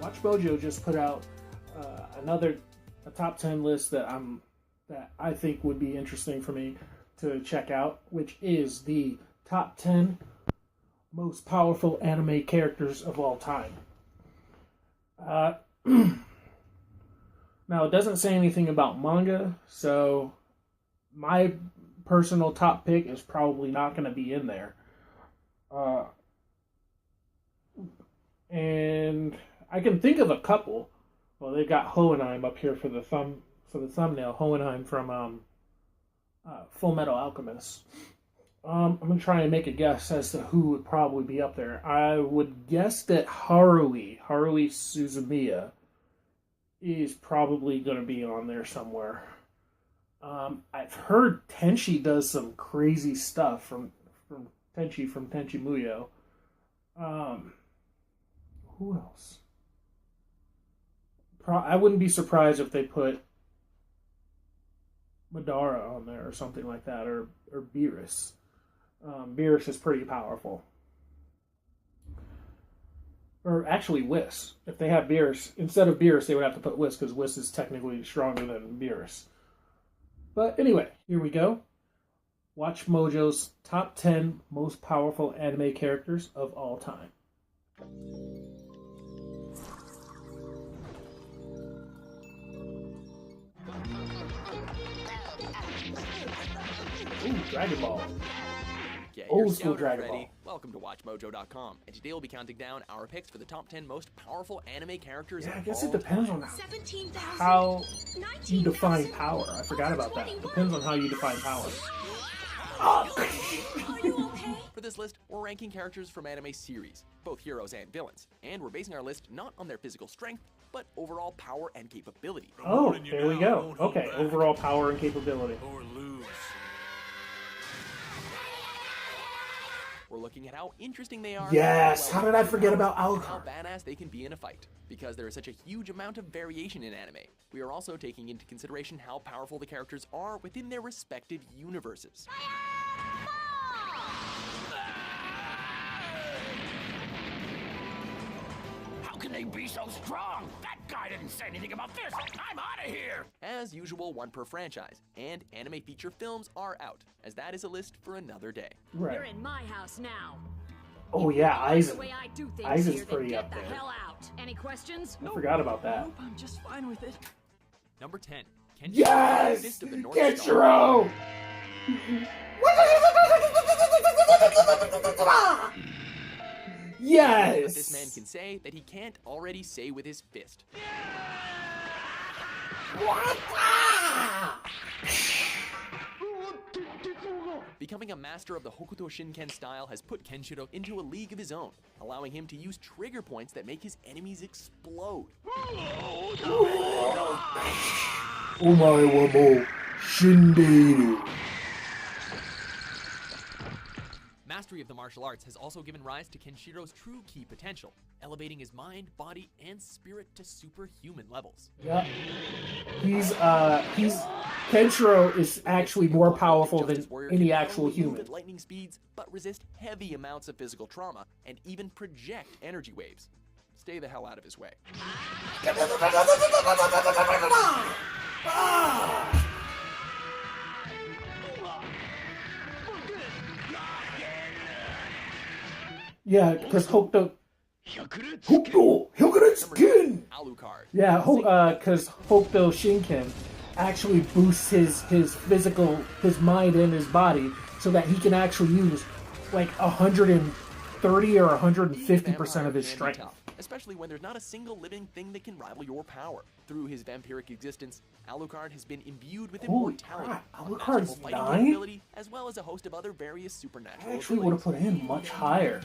Watch Mojo just put out another a top 10 list that I think would be interesting for me to check out, which is the top 10 most powerful anime characters of all time. Now, it doesn't say anything about manga, so my personal top pick is probably not going to be in there. And I can think of a couple. Well, they've got Hohenheim up here for the thumbnail. Hohenheim from Full Metal Alchemist. I'm going to try and make a guess as to who would probably be up there. I would guess that Haruhi Suzumiya, is probably going to be on there somewhere. I've heard Tenchi does some crazy stuff from Tenchi Muyo. Who else? I wouldn't be surprised if they put Madara on there or something like that, or Beerus. Beerus is pretty powerful. Or actually, Whis. If they have Beerus, instead of Beerus, they would have to put Whis, because Whis is technically stronger than Beerus. But anyway, here we go. Watch Mojo's top 10 most powerful anime characters of all time. Ooh, Dragon Ball. Old school Dragon Ball. Welcome to WatchMojo.com, and today we'll be counting down our picks for the top 10 most powerful anime characters. Yeah, I guess it depends on how you define power. I forgot about that. Depends on how you define power. For this list, we're ranking characters from anime series, both heroes and villains, and we're basing our list not on their physical strength, but overall power and capability. Oh, there we go. Okay, overall power and capability. Or lose. We're looking at how interesting they are. Yes! How did I forget about How Alucard? badass they can be in a fight. Because there is such a huge amount of variation in anime, we are also taking into consideration how powerful the characters are within their respective universes. How can they be so strong? That guy didn't say anything about this. I'm out of here. As usual, one per franchise, and anime feature films are out, as that is a list for another day. Right. You're in my house now. Oh yeah, That's the Aizen. way I do things Aizen's here, then pretty get up the there. hell out. Any questions? I forgot about that. Nope, I'm just fine with it. Number 10. Kenshiro, Yes! Fist of the North Star. Kenshiro! But Yes! this man can say that he can't already say with his fist. Becoming a master of the Hokuto Shinken style has put Kenshiro into a league of his own, allowing him to use trigger points that make his enemies explode. Omae wa mou shindeiru. Mastery of the martial arts has also given rise to Kenshiro's true key potential, elevating his mind, body, and spirit to superhuman levels. Yep. Kenshiro is actually more powerful than Justice Warrior any can actual not only move human. at lightning speeds, but resist heavy amounts of physical trauma and even project energy waves. Stay the hell out of his way. Yeah, because Hokuto Hyokuretsuken! Alucard. Yeah, because Hokuto Shinken actually boosts his mind and his body so that he can actually use like 130 or 150% of his Can be strength. tough, especially when there's not a single living thing that can rival your power. Through his vampiric existence, Alucard has been imbued with Holy immortality, crap, a Alucard's magical fighting 9? capability, as well as a host of other various supernatural I actually would have abilities. put him much higher.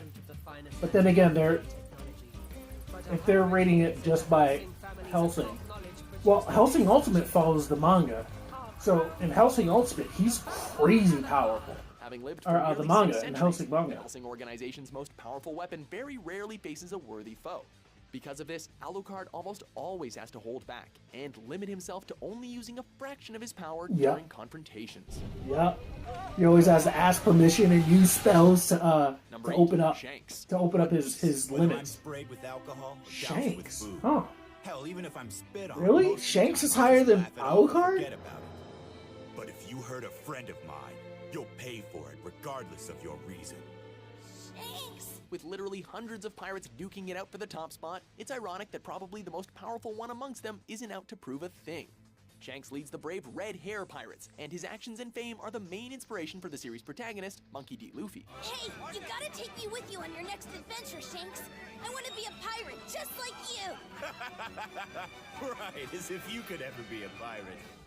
But then again, if they're rating it just by Helsing, well, Helsing Ultimate follows the manga. So in Helsing Ultimate, he's crazy powerful. Having lived Or, for the nearly manga, 6 in centuries, Hellsing manga. the Hellsing organization's most powerful weapon very rarely faces a worthy foe. Because of this, Alucard almost always has to hold back and limit himself to only using a fraction of his power Yep. during confrontations. Yep. He always has to ask permission and use spells to Number 8, open up Shanks. his Whether I'm limits. sprayed with alcohol, doused with Shanks. food. Huh. Hell, even if I'm spit on. Really? most of the Shanks time is I higher just than laugh it off and Alucard? forget about it. But if you hurt a friend of mine, you'll pay for it regardless of your reason. With literally hundreds of pirates duking it out for the top spot, it's ironic that probably the most powerful one amongst them isn't out to prove a thing. Shanks leads the brave Red Hair Pirates, and his actions and fame are the main inspiration for the series' protagonist, Monkey D. Luffy. Hey, you gotta take me with you on your next adventure, Shanks. I want to be a pirate just like you. Right, as if you could ever be a pirate.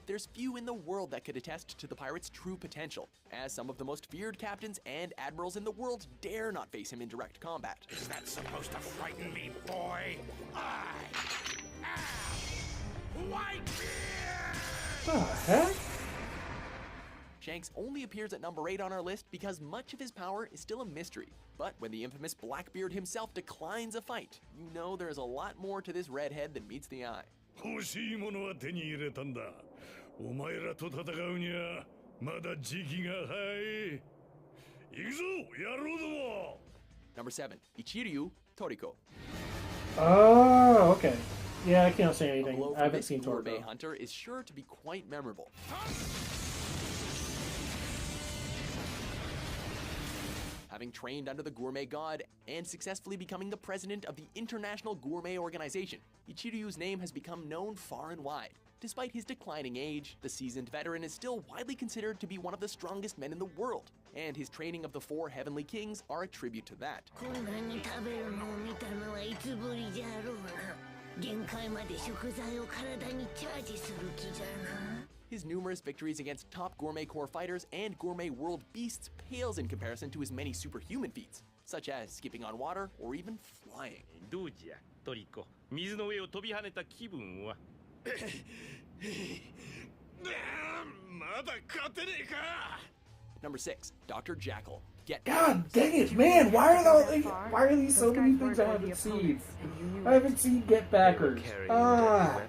There's few in the world that could attest to the pirate's true potential, as some of the most feared captains and admirals in the world dare not face him in direct combat. Is that supposed to frighten me, boy? I am Whitebeard! The heck? Shanks only appears at number 8 on our list because much of his power is still a mystery. But when the infamous Blackbeard himself declines a fight, you know there's a lot more to this redhead than meets the eye. 欲しいものは手に入れたんだ。お前らと戦うにはまだ時期が早い。行くぞ、野郎ども。 Number 7, Ichiryu Toriko. Oh, okay. Yeah, I can't say A anything. blow I from haven't this seen gourmet Toriko. hunter is sure to be quite memorable. Having trained under the gourmet god and successfully becoming the president of the International Gourmet Organization, Ichiryu's name has become known far and wide. Despite his declining age, the seasoned veteran is still widely considered to be one of the strongest men in the world, and his training of the 4 heavenly kings are a tribute to that. こんなに食べるのを見たのはいつぶりじゃろうな。限界まで食材を体にチャージする気じゃな。 His numerous victories against top Gourmet Corps fighters and Gourmet World beasts pales in comparison to his many superhuman feats, such as skipping on water or even flying. どうじゃトリコ水の上を飛び跳ねた気分はまだ勝てねえか。 Number 6, Dr. Jackal. Get God dang it, man! Why are these so many things I haven't seen? I haven't seen Get Backers. Ah,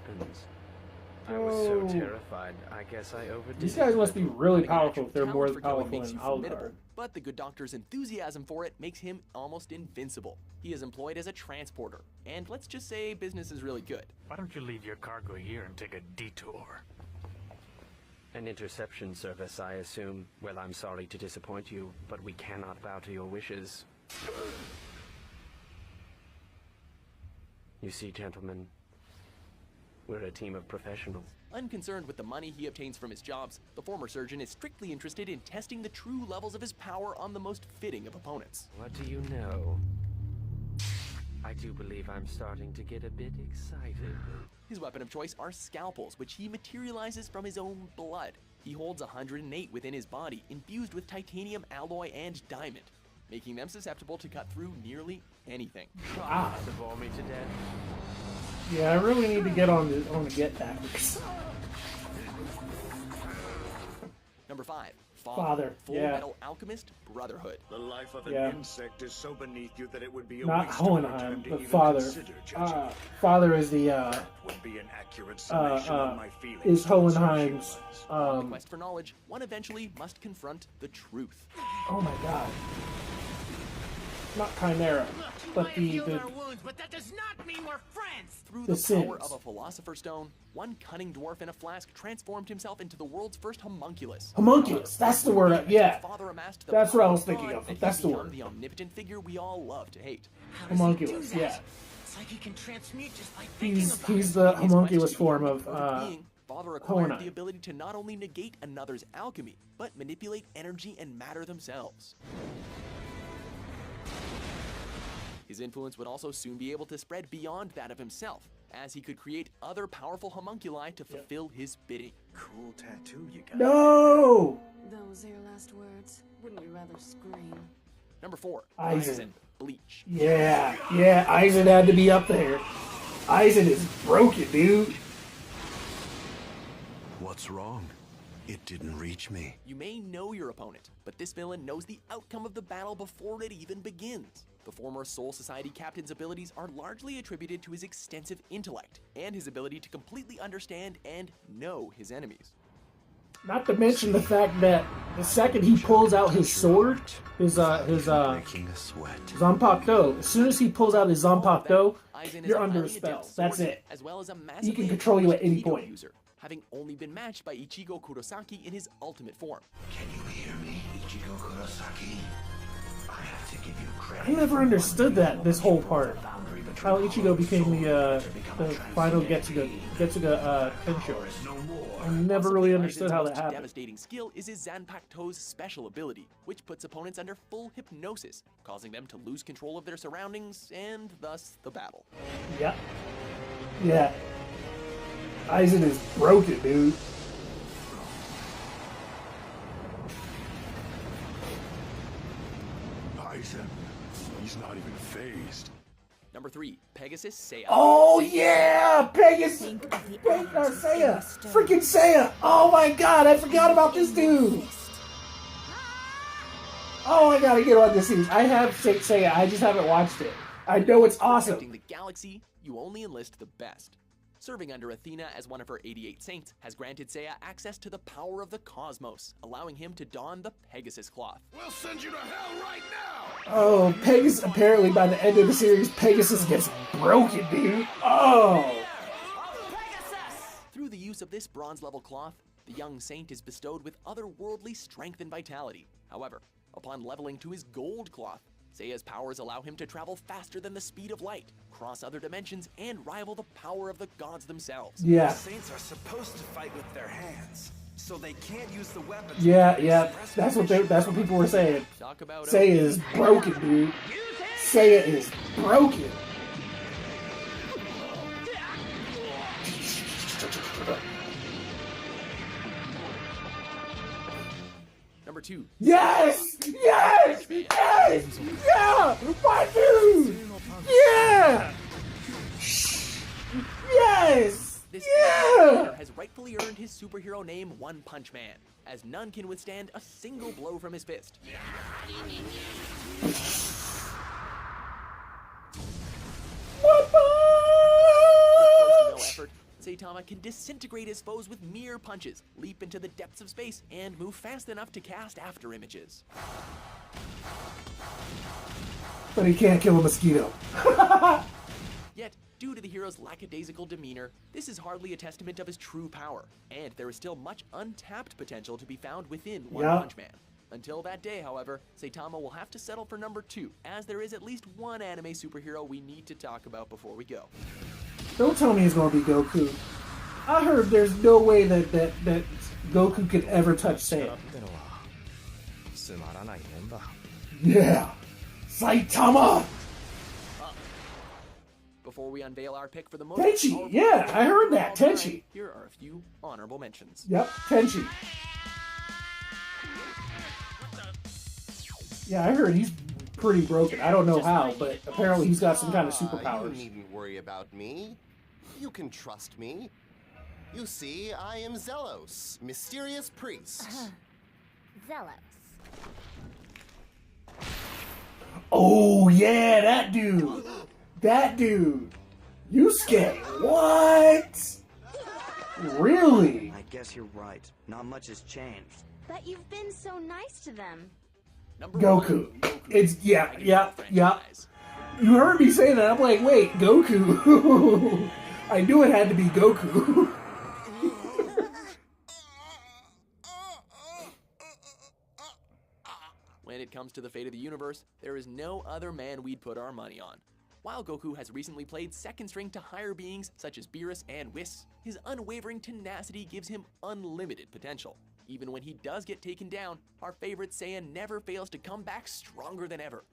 I was so Oh. terrified, I guess I overdid these it. guys must be really Having powerful actual if they're more talent for killing powerful makes than you formidable, Alucard. but the good doctor's enthusiasm for it makes him almost invincible. He is employed as a transporter, and let's just say business is really good. Why don't you leave your cargo here and take a detour? An interception service, I assume. Well, I'm sorry to disappoint you, but we cannot bow to your wishes. You see, gentlemen, we're a team of professionals. Unconcerned with the money he obtains from his jobs, the former surgeon is strictly interested in testing the true levels of his power on the most fitting of opponents. What do you know? I do believe I'm starting to get a bit excited. His weapon of choice are scalpels, which he materializes from his own blood. He holds 108 within his body, infused with titanium alloy and diamond, making them susceptible to cut through nearly anything. Ah, To bore me to death. yeah, I really need to get on the Get Backers. Number 5, Father, Full yeah. Metal Alchemist Brotherhood. The life of an Yeah. insect is so beneath you that it would be a Not waste of your time Hohenheim, to but even Father. consider judging. Father is the That would be an accurate summation of my feelings. is towards Hohenheim's humans. On the quest for knowledge, one eventually must confront the truth. oh my god. Not Chimera, but the wounds, but that does not mean we're friends! Through The the power sins. of a Philosopher's Stone, one cunning dwarf in a flask transformed himself into the world's first homunculus. homunculus. That's the word. Yeah, Father amassed the That's what I power was of thinking God of. that he That's the become word. The omnipotent figure we all love to hate. homunculus. Yeah, It's like he can transmute just by thinking he's about he's it. the In his quest homunculus to form become of the perfect being, Father acquired Hohenheim. the ability to not only negate another's alchemy, but manipulate energy and matter themselves. His influence would also soon be able to spread beyond that of himself, as he could create other powerful homunculi to fulfill his bidding. Cool tattoo you got. no. Those are your last words. Wouldn't you rather scream? Number 4, Aizen. Bleach. Yeah, Aizen had to be up there. Aizen is broken, dude. What's wrong? It didn't reach me. You may know your opponent, but this villain knows the outcome of the battle before it even begins. The former Soul Society captain's abilities are largely attributed to his extensive intellect and his ability to completely understand and know his enemies. Not to mention the fact that the second he pulls out his sword, his Zanpakuto, as soon as he pulls out his Zanpakuto, you're under a spell. That's it. As well as a He can massively control you at any intelligent point. user, having only been matched by Ichigo Kurosaki in his ultimate form. Can you hear me, Ichigo Kurosaki? I have to give you credit. I never understood that, this whole part. How Ichigo became the final Getsuga Tensho. I never really understood how that Aizen's most happened. devastating skill is his Zanpakuto's special ability, which puts opponents under full hypnosis, causing them to lose control of their surroundings and thus the battle. Yep. Yeah. Aizen is broken, dude. Aizen, he's not even phased. Number 3, Pegasus Seiya. Oh yeah, Pegasus, Seiya, freaking Seiya. Oh my god, I forgot about this dude. Oh, I gotta get on this series. I have Seiya, I just haven't watched it. I know it's awesome. Protecting the galaxy, you only enlist the best. Serving under Athena as one of her 88 saints has granted Seiya access to the power of the cosmos, allowing him to don the Pegasus cloth. We'll send you to hell right now! Oh, Pegasus, apparently by the end of the series, Pegasus gets broken, dude. Oh. Through the use of this bronze-level cloth, the young saint is bestowed with otherworldly strength and vitality. However, upon leveling to his gold cloth, Seiya's powers allow him to travel faster than the speed of light, cross other dimensions, and rival the power of the gods themselves. Yeah. Saints are supposed to fight with their hands, so they can't use the weapons. Yeah. That's what people were saying. Talk about Seiya is broken, dude. Seiya is broken. Number 2. Yes! Yes! Yes! Yeah! My dude! Yeah! Yes! This Yeah! character has rightfully earned his superhero name One Punch Man, as none can withstand a single blow from his fist. One With close to no punch! effort, Saitama can disintegrate his foes with mere punches, leap into the depths of space, and move fast enough to cast after images. But he can't kill a mosquito. Yet, due to the hero's lackadaisical demeanor, this is hardly a testament of his true power, and there is still much untapped potential to be found within One Punch Man. Until that day, however, Saitama will have to settle for number 2, as there is at least one anime superhero we need to talk about before we go. Don't tell me it's gonna be Goku. I heard there's no way that Goku could ever touch Saiyan. Yeah! Saitama! Before we unveil our pick for the most Tenchi! powerful Yeah, I heard that. of all time, Tenchi. Here are a few honorable mentions. Yep, Tenchi. Yeah, I heard he's pretty broken. I don't know how, but apparently he's got some kind of You superpowers. needn't worry about me. You can trust me. You see, I am Zelos, mysterious priest. Zealous. Oh, yeah, that dude. That dude. Yusuke. What? Really? I guess you're right. Not much has changed. But you've been so nice to them. Goku. It's, yeah. You heard me say that. I'm like, wait, Goku. I knew it had to be Goku. When it comes to the fate of the universe, there is no other man we'd put our money on. While Goku has recently played second string to higher beings such as Beerus and Whis, his unwavering tenacity gives him unlimited potential. Even when he does get taken down, our favorite Saiyan never fails to come back stronger than ever.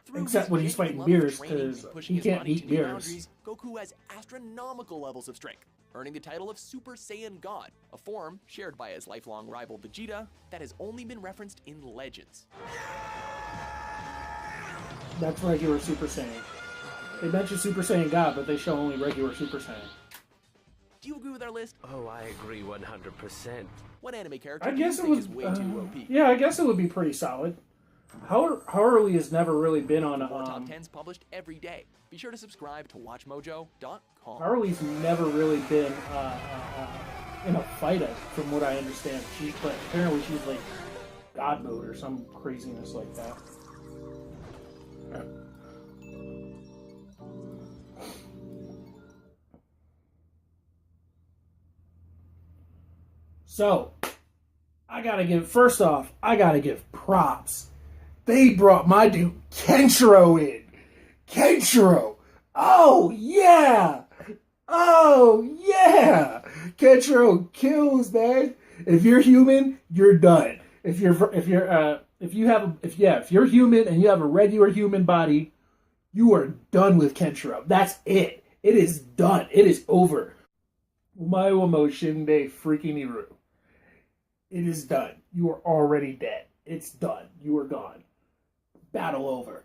Through Except his when he's genuine fighting love of Beerus, training and 'cause pushing he his can't body beat to new Beerus. boundaries, Goku has astronomical levels of strength, earning the title of Super Saiyan God, a form shared by his lifelong rival Vegeta that has only been referenced in legends. That's regular Super Saiyan. They mention Super Saiyan God, but they show only regular Super Saiyan. Do you agree with our list? Oh, I agree 100%. What anime character I do you guess it think was is way too OP? yeah, I guess it would be pretty solid. Harley has never really been on More top 10s published every day. Be sure to subscribe to WatchMojo.com. Harley's never really been in a fight, from what I understand. But apparently she's like God mode or some craziness like that. So, I gotta give props. They brought my dude Kenshiro in. Kenshiro! Oh, yeah! Oh, yeah! Kenshiro kills, man. If you're human, you're done. If you're human and you have a regular human body, you are done with Kenshiro. That's it. It is done. It is over. Omae wa mou shinde freaking iru. It is done. You are already dead. It's done. You are gone. Battle over.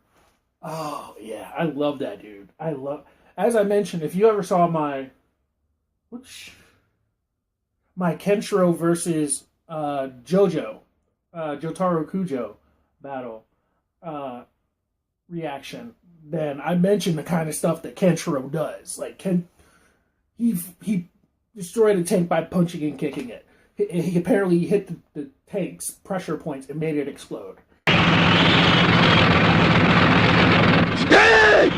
Oh, yeah. I love that dude. As I mentioned, if you ever saw my Kenshiro versus Jotaro Kujo battle reaction, then I mentioned the kind of stuff that Kenshiro does. Like, he destroyed a tank by punching and kicking it. He apparently hit the tank's pressure points and made it explode. Stay!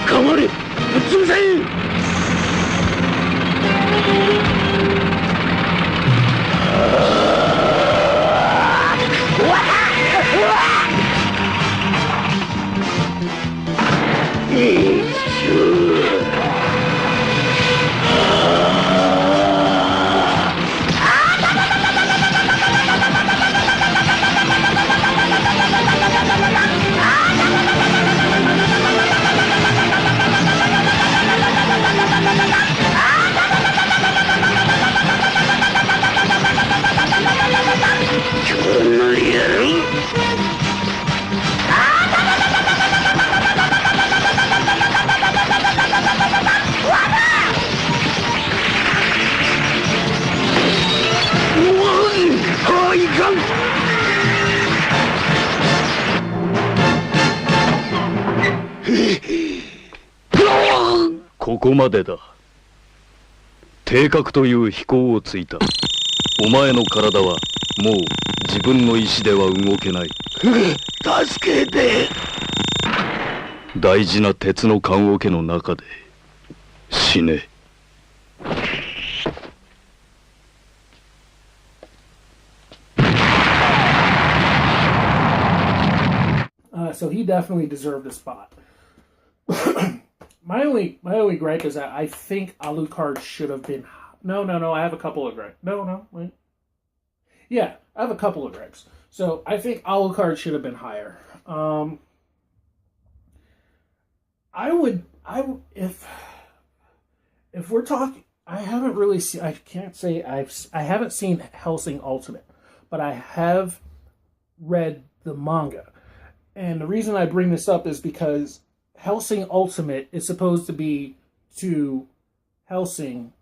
Come on!ここまでだ。定格という飛行をついた。お前の体はもう自分の意志では動けない。助けて。大事な鉄の棺桶の中で死ね。So he definitely deserved a spot. My only gripe is that I think Alucard should have been. No. I have a couple of gripes. Wait. Yeah, I have a couple of gripes. So I think Alucard should have been higher. If we're talking, I haven't really seen. I can't say I haven't seen Hellsing Ultimate, but I have read the manga. And the reason I bring this up is because Hellsing Ultimate is supposed to be to Hellsing,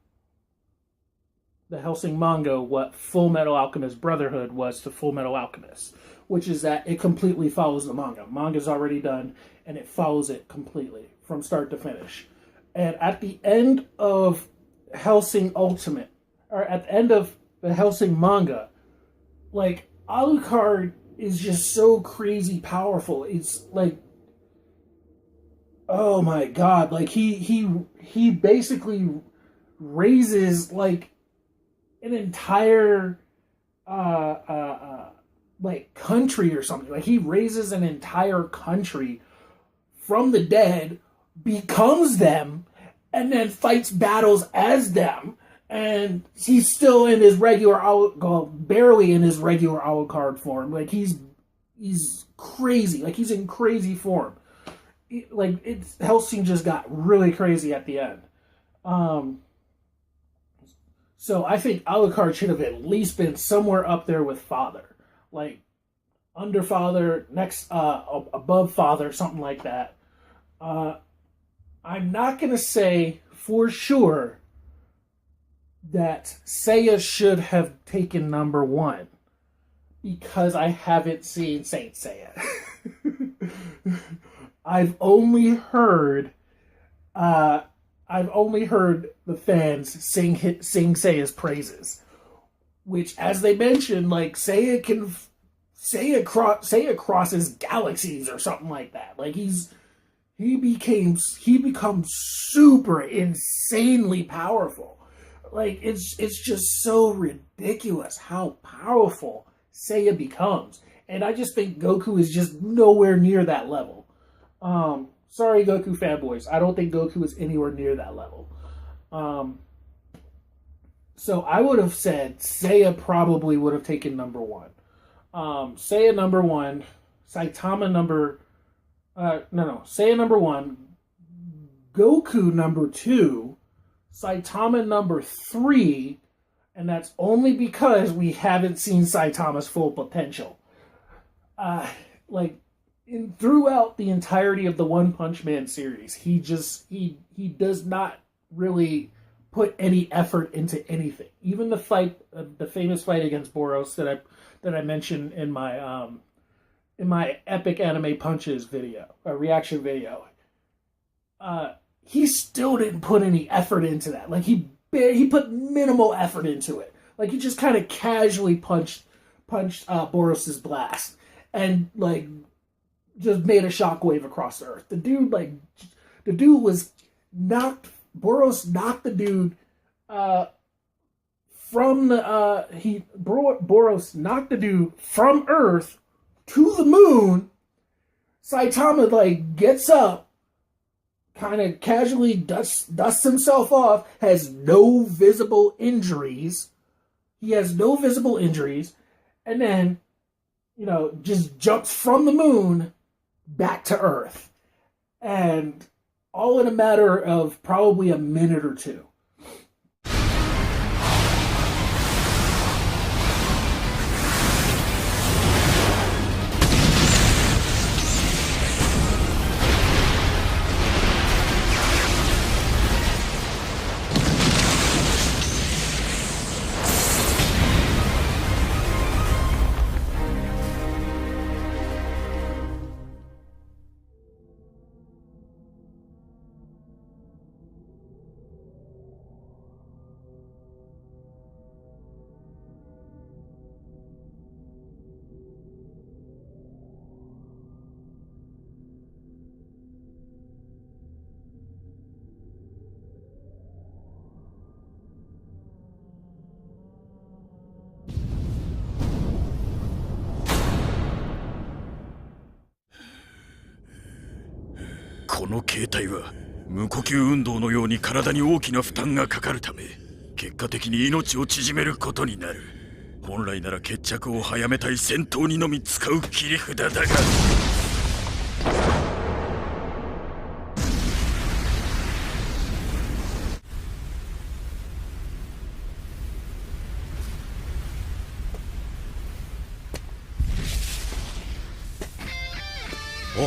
the Hellsing manga, what Full Metal Alchemist Brotherhood was to Full Metal Alchemist, which is that it completely follows the manga. Manga's already done, and it follows it completely from start to finish. And at the end of Hellsing Ultimate, or at the end of the Hellsing manga, like, Alucard is just so crazy powerful. It's like, oh my god, like he basically raises like an entire like country or something. Like, he raises an entire country from the dead, becomes them, and then fights battles as them. And he's still in his regular, barely in his regular Alucard form. Like, he's crazy. Like, he's in crazy form. Hellsing just got really crazy at the end. So I think Alucard should have at least been somewhere up there with Father. Like, under father, next above father, something like that. I'm not gonna say for sure that Seiya should have taken number 1 because I haven't seen Saint Seiya. I've only heard the fans sing Seiya's praises, which, as they mentioned, like Seiya crosses galaxies or something like that. Like he becomes super insanely powerful. Like it's just so ridiculous how powerful Seiya becomes, and I just think Goku is just nowhere near that level. Sorry, Goku fanboys. I don't think Goku is anywhere near that level. So I would have said Seiya probably would have taken number 1. Seiya number 1, Saitama number... Seiya number 1, Goku number 2, Saitama number 3, and that's only because we haven't seen Saitama's full potential. Throughout the entirety of the One Punch Man series, he does not really put any effort into anything. Even the fight, the famous fight against Boros that I mentioned in my Epic Anime Punches video, reaction video, he still didn't put any effort into that. Like he put minimal effort into it. Like he just kind of casually punched Boros's blast and like just made a shockwave across the earth. The dude was knocked. Boros knocked the dude Boros knocked the dude from Earth to the moon. Saitama like gets up, kind of casually dusts himself off, has no visible injuries. He has no visible injuries, and then, just jumps from the moon back to Earth. And all in a matter of probably a minute or two.この形態は無呼吸運動のように体に大きな負担がかかるため、結果的に命を縮めることになる。本来なら決着を早めたい戦闘にのみ使う切り札だが。お、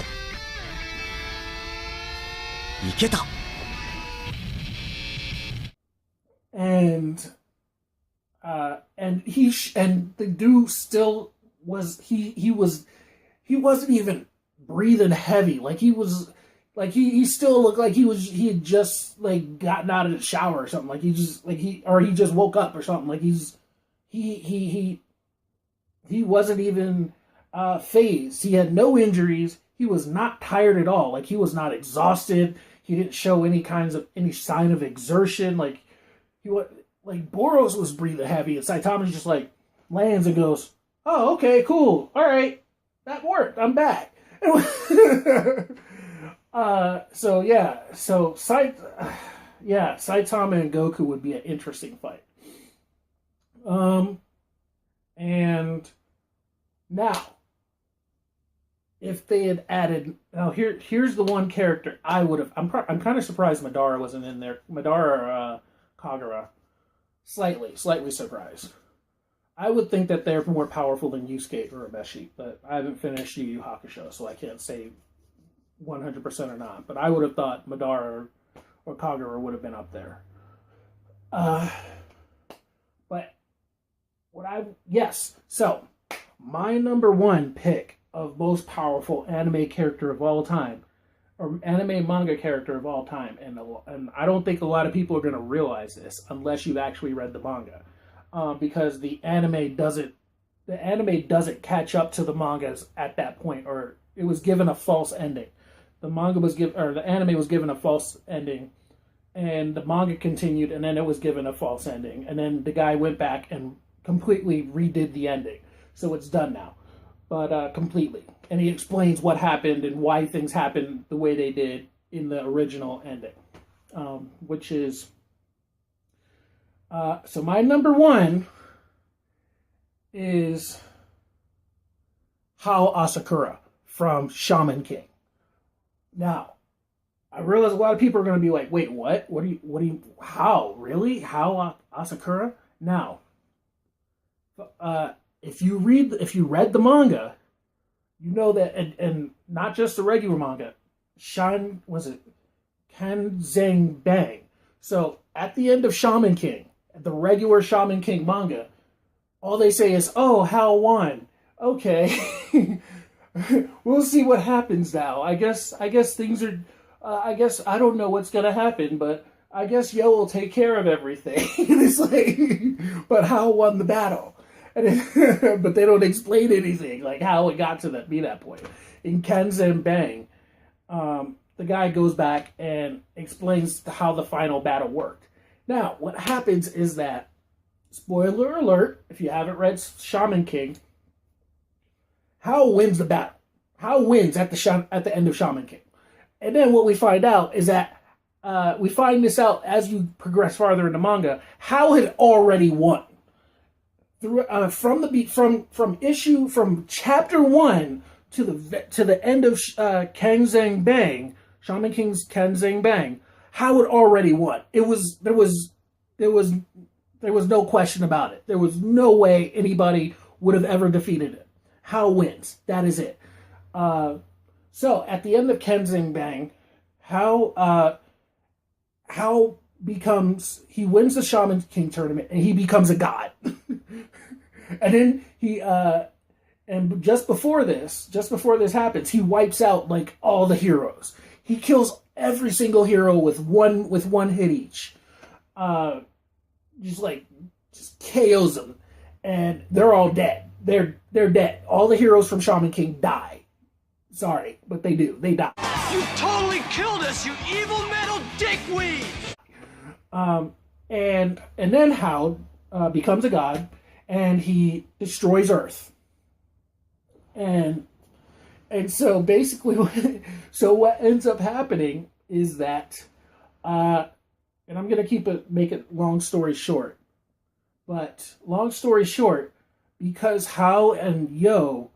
いけた。And the dude still was he wasn't even breathing heavy. Like he still looked like he had just like gotten out of the shower or something. Like he just woke up or something. Like he wasn't even phased. He had no injuries. He was not tired at all. Like he was not exhausted. He didn't show any sign of exertion. Like Boros was breathing heavy, and Saitama's just like lands and goes, "Oh, okay, cool, all right, that worked. I'm back." Saitama and Goku would be an interesting fight. And now, if they had added, here's the one character I would have. I'm kind of surprised Madara wasn't in there. Madara or Kagura. Slightly surprised. I would think that they're more powerful than Yusuke Urameshi, but I haven't finished Yu Yu Hakusho, so I can't say 100% or not. But I would have thought Madara or Kagura would have been up there. But so my number one pick of most powerful anime character of all time, or anime manga character of all time, and I don't think a lot of people are going to realize this unless you've actually read the manga, because the anime doesn't catch up to the mangas at that point, or it was given a false ending. The anime was given a false ending, and the manga continued, and then it was given a false ending, and then the guy went back and completely redid the ending, so it's done now, but completely. And he explains what happened and why things happened the way they did in the original ending, which is so my number one is Hao Asakura from Shaman King. Now, I realize a lot of people are going to be like, wait, what? How? Really? Hao Asakura? Now, if you read the manga, you know that, and not just the regular manga, Kenzang Bang. So, at the end of Shaman King, the regular Shaman King manga, all they say is, oh, Hao won. Okay. We'll see what happens now. I guess things are, I don't know what's going to happen, but I guess Yo will take care of everything. And it's like, but Hao won the battle. But they don't explain anything, like how it got to be that point. In Kenzan Bang, the guy goes back and explains how the final battle worked. Now, what happens is that, spoiler alert, if you haven't read Shaman King, Hao wins the battle. Hao wins at the end of Shaman King. And then what we find out is that, we find this out as you progress farther in the manga, Hao had already won. From chapter 1 to the end of Kenzang Bang, Shaman King's Kenzang Bang, Hao had already won. There was no question about it. There was no way anybody would have ever defeated it. Hao wins. That is it. So at the end of Kenzang Bang, Hao he wins the Shaman King tournament and he becomes a god. And then and just before this happens, he wipes out like all the heroes. He kills every single hero with one hit each. Just KOs them, and they're all dead. They're dead. All the heroes from Shaman King die. Sorry, but they do. They die. You totally killed us, you evil metal dickweed! And then Hao becomes a god, and he destroys Earth. And so basically, what ends up happening is that, and I'm gonna make it long story short. But long story short, because Hao and Yo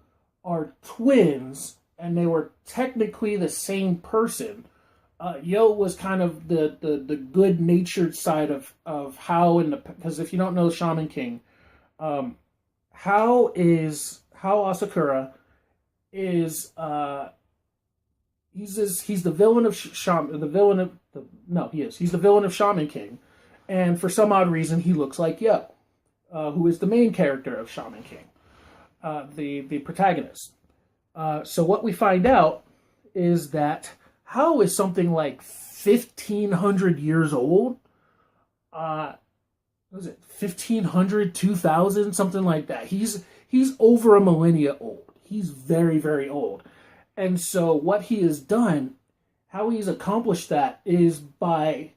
are twins, and they were technically the same person, Yo was kind of the good-natured side of Hao, because if you don't know Shaman King, Hao Asakura is he's the villain of he's the villain of Shaman King, and for some odd reason he looks like Yo, who is the main character of Shaman King, the protagonist. So what we find out is that Hao is something like 1,500 years old. What was it? 1,500, 2,000, something like that. He's over a millennia old. He's very, very old. And so what he has done, how he's accomplished that, is by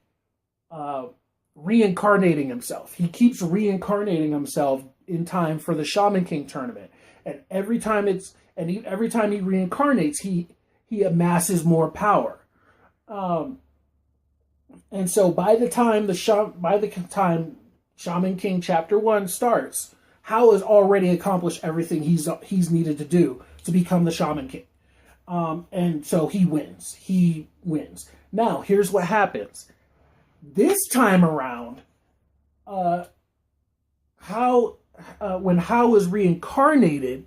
reincarnating himself. He keeps reincarnating himself in time for the Shaman King tournament. And every time he reincarnates, he amasses more power. And so by the time Shaman King Chapter 1 starts, Hao has already accomplished everything he's needed to do to become the Shaman King. And so he wins. He wins. Now, here's what happens. This time around, Hao when Hao was reincarnated,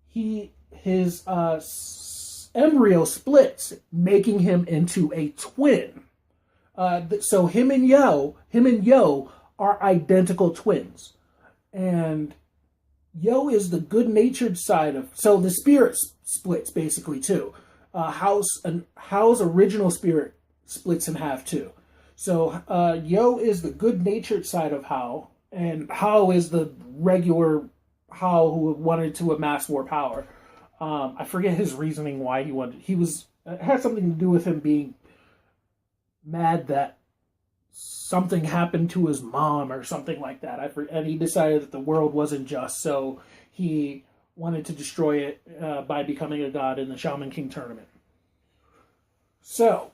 his embryo splits, making him into a twin. So him and Yo are identical twins, and Yo is the good-natured side of. So the spirit splits basically too. Hao's original spirit splits in half too. So Yo is the good-natured side of Hao, and Hao is the regular Hao who wanted to amass more power. I forget his reasoning why he wanted. It had something to do with him being mad that something happened to his mom or something like that. And he decided that the world wasn't just, so he wanted to destroy it by becoming a god in the Shaman King tournament. So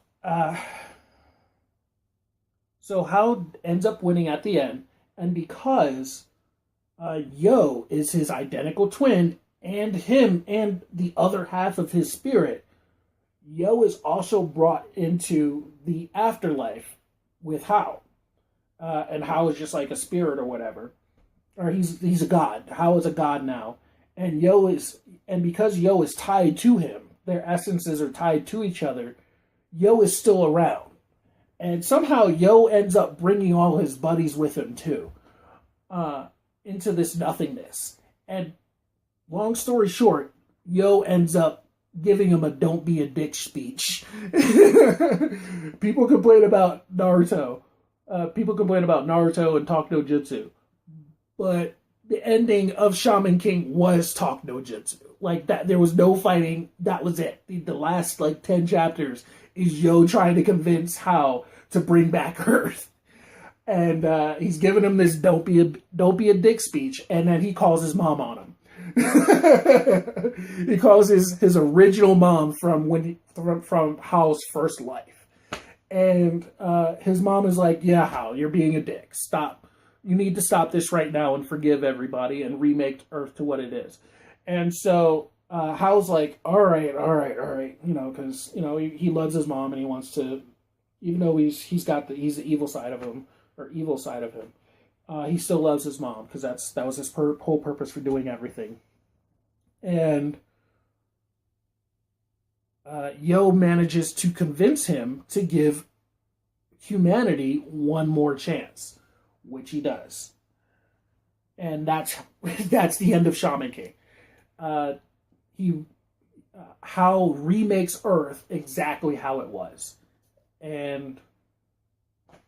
Hao ends up winning at the end, and because Yo is his identical twin, and him and the other half of his spirit, Yo is also brought into the afterlife with Hao. And Hao is just like a spirit or whatever. Or he's a god. Hao is a god now. And because Yo is tied to him, their essences are tied to each other, Yo is still around. And somehow Yo ends up bringing all his buddies with him too. Into this nothingness. And long story short, Yo ends up giving him a "don't be a dick" speech. People complain about Naruto. People complain about Naruto and Talk no Jutsu. But the ending of Shaman King was Talk no Jutsu. Like that, there was no fighting. That was it. The last 10 chapters is Yo trying to convince Hao to bring back Earth. And he's giving him this don't be a dick" speech, and then he calls his mom on him. He calls his original mom from Hao's first life, and his mom is like, "Yeah, Hao, you're being a dick. Stop. You need to stop this right now and forgive everybody and remake Earth to what it is." And so Hao's like, "All right," because he loves his mom and he wants to, even though he's the evil side of him. He still loves his mom because that was his whole purpose for doing everything. And Yo manages to convince him to give humanity one more chance, which he does. And that's the end of Shaman King. Hao remakes Earth exactly how it was, and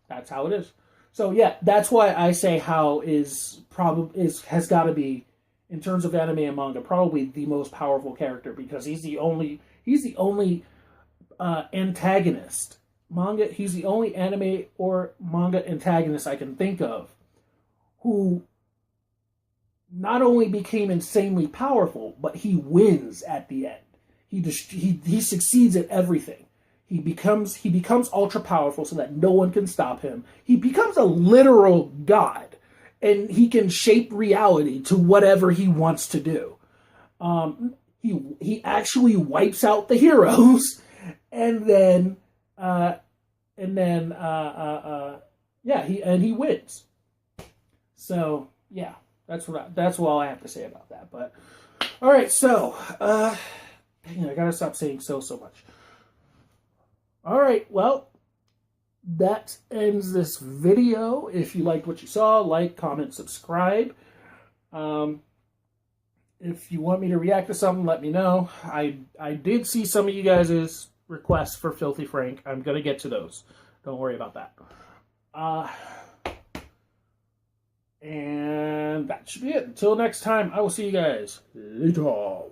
that's how it is. So yeah, that's why I say Hao has got to be, in terms of anime and manga, probably the most powerful character, because he's the only antagonist. He's the only anime or manga antagonist I can think of who not only became insanely powerful, but he wins at the end. He succeeds at everything. He becomes ultra powerful so that no one can stop him. He becomes a literal god, and he can shape reality to whatever he wants to do. He actually wipes out the heroes, and then he wins. So yeah, that's all I have to say about that. But all right, so I gotta stop saying so much. All right, well, that ends this video. If you liked what you saw, like, comment, subscribe. If you want me to react to something, let me know. I did see some of you guys' requests for Filthy Frank. I'm going to get to those. Don't worry about that. And that should be it. Until next time, I will see you guys later.